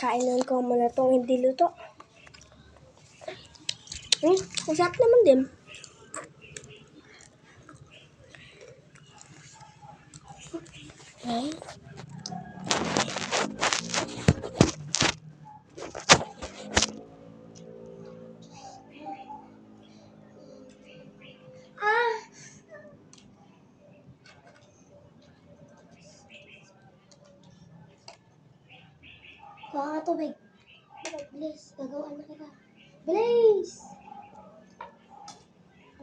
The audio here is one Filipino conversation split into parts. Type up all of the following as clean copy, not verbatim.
Kainan ko muna itong hindi luto. Masarap naman din. Okay. Kuha ka tubig. Bilis, gagawin na kita. Bilis!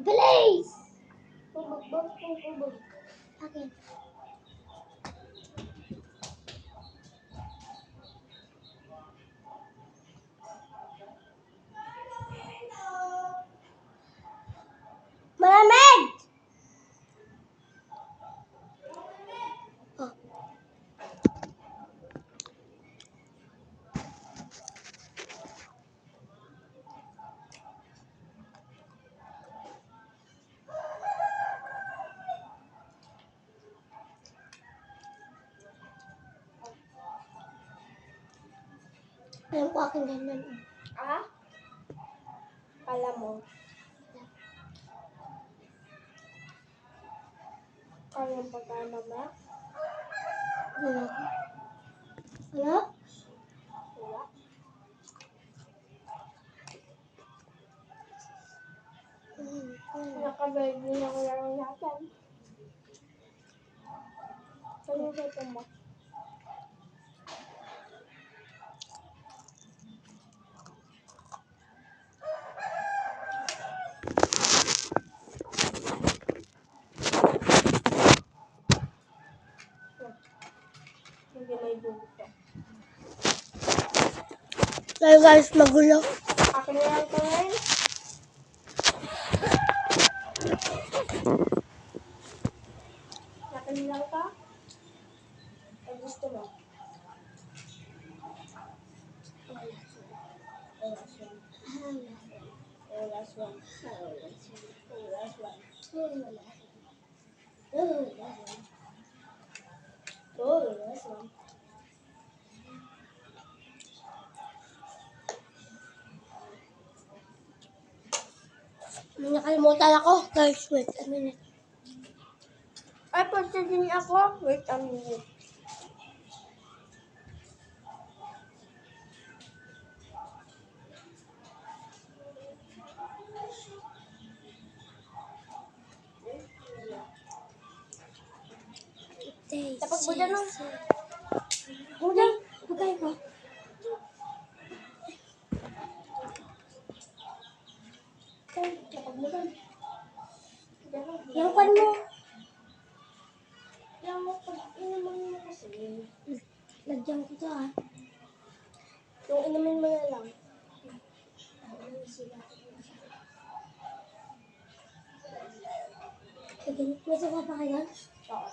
Bilis! Bubog. Akin. Malamig! Oh. Alam ko aking ganyan. Alam mo. Kaya pagkano ba? Ano? Ano? Wala. Nakababy na ko lang natin. Saan yung ito mo? Hindi may dito. Tayo guys, magulo. Akin na lang ito ngayon. Akin na lang ito. Ay gusto mo? Last one. May nakalimutan ako. Guys, wait a minute. Ay, pagsasin ako. Wait a minute. Dapat mo dyan, no? Buday, bugay ko. Dapat mo dyan. Yung kwan mo. Yung pag-inuman mo kasi. Lagyan ko to ah. Yung inumin mo na lang. Lagyan ko. May sabaw pa kayo? Oo.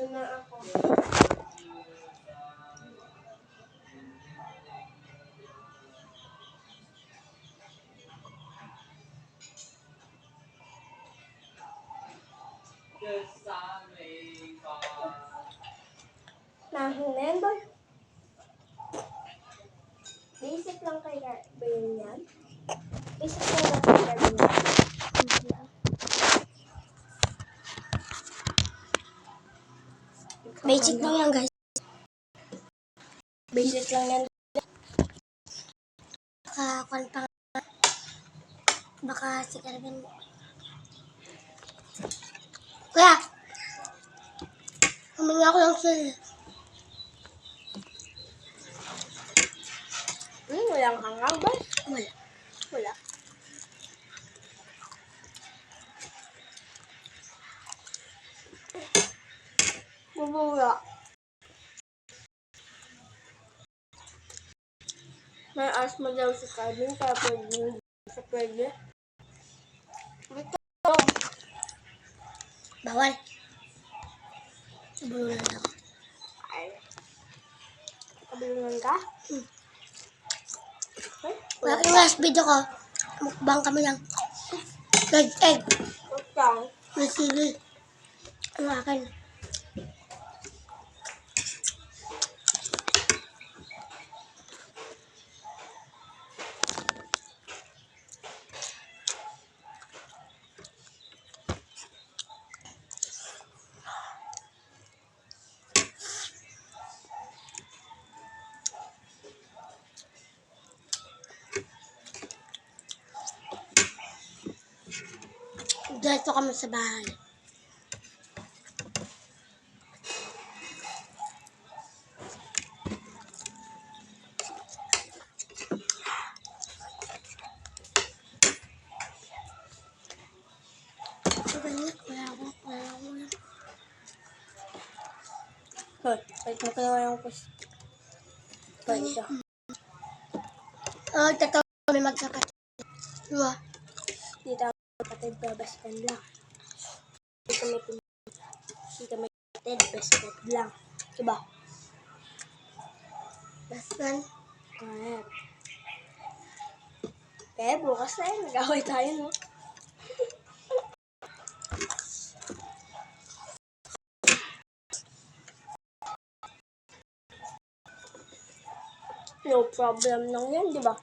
Yan na ako. Remember? Basic lang kay Garbin yan. Basic lang kay Garbin yan. Basic lang yan guys. Basic lang yan. Kwan pa. Baka si Carmen. Kuya! Huminga ako lang sa'yo. Walang hangang ba? Wala. Wala. Bubura. May asthma daw si Calvin, kaya pwede sa pwede. Ito. Bawal. Bulunan ako. Ay. Kabulungan ka? Ay, Wala yung last video ko. Mukbang kami ng red egg. utang. May sili. Ang akin. Dito kami sa bahay. Wala ako. Hoy, wait mo ka naman yung kus. Pwede siya. Totoo kami magkapatid. Diba? Dito ang kapatid ba, best friend lang. Dito may kapatid, best friend lang. Diba? Best friend. Correct. Kaya bukas na yun, nag-away tayo, no? No problem lang yan, di ba?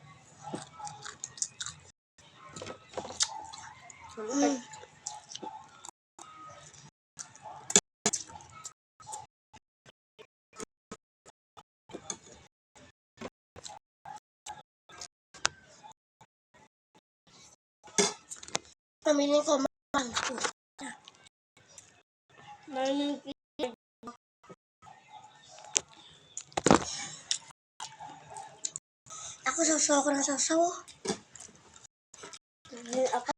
Pamilin ko mangko. Ako sasaw ko ng sasaw. Ako